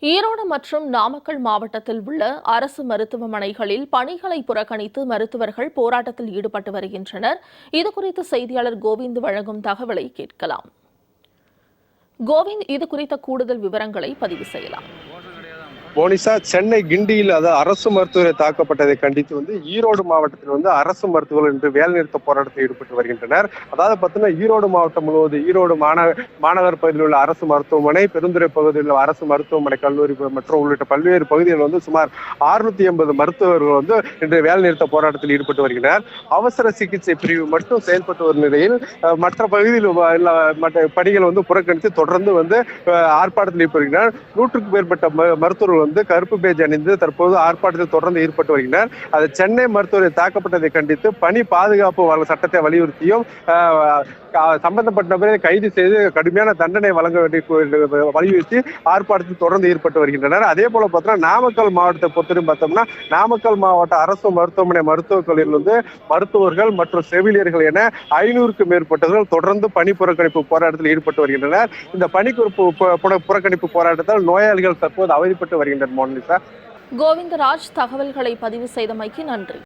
ஈரோடு மற்றும் நாமக்கல் மாவட்டத்தில் உள்ள அரசு மருத்துவமனைகளில் பணிகளை புறக்கணித்து மருத்துவர்கள் போராட்டத்தில் ஈடுபட்டு வருகின்றனர். இதுகுறித்து செய்தியாளர் கோவிந்த் வழங்கும் தகவலை கேட்கலாம். கோவிந்த், இது குறித்த கூடுதல் விவரங்களை பதிவு செய்யலாம். போனிசா, சென்னை கிண்டியில் அரசு மருத்துவரை தாக்கப்பட்டதை கண்டித்து ஈரோடு மாவட்டத்தில் அரசு மருத்துவர்கள் இன்று வேலைநிறுத்த போராட்டத்தில் ஈடுபட்டு வருகின்றனர். அதாவது பார்த்தீங்கன்னா, ஈரோடு மாவட்டம் முழுவதும் ஈரோடு மாநகர் பகுதியில் உள்ள அரசு மருத்துவமனை, பெருந்துறை பகுதியில் உள்ள அரசு மருத்துவமனை, கல்லூரி மற்றும் உள்ளிட்ட பல்வேறு பகுதிகளில் சுமார் 650 மருத்துவர்கள் இன்று வேலைநிறுத்த போராட்டத்தில் ஈடுபட்டு வருகின்றனர். அவசர சிகிச்சை பிரிவு மட்டும் செயல்பட்டு வரும் நிலையில் மற்ற பகுதியில் மற்ற பணிகள் புறக்கணித்து தொடர்ந்து ஆர்ப்பாட்டத்தில் ஈடுபடுகின்றனர். 100க்கும் மேற்பட்ட மருத்துவர்கள் கருப்பு பேஜ் அணிந்து தற்போது ஆர்ப்பாட்டத்தில் தொடர்ந்து ஈடுபட்டு வருகின்றனர். அது சென்னை மருத்துவரை தாக்கப்பட்டதை கண்டித்து பணி பாதுகாப்பு சட்டத்தை வலியுறுத்தியும் சம்பந்தப்பட்ட நபரை கைது செய்து கடுமையான தண்டனை வழங்க வேண்டிய வலியுறுத்தி ஆர்ப்பாட்டத்தில் தொடர்ந்து ஈடுபட்டு வருகின்றனர். அதே போல பார்த்தோம்னா, நாமக்கல் மாவட்டத்தை பொறுத்தவரைக்கும் பார்த்தோம்னா, நாமக்கல் மாவட்ட அரசு மருத்துவமனை மருத்துவக் கல்லூரியில் மருத்துவர்கள் மற்றும் செவிலியர்கள் என 500க்கும் மேற்பட்டவர்கள் தொடர்ந்து பணி புறக்கணிப்பு போராட்டத்தில் ஈடுபட்டு வருகின்றனர். இந்த பணி புறக்கணிப்பு போராட்டத்தால் நோயாளிகள் தற்போது அவதிப்பட்டு வருகின்றனர். மோனிசா, கோவிந்தராஜ், தகவல்களை பதிவு செய்தமைக்கு நன்றி.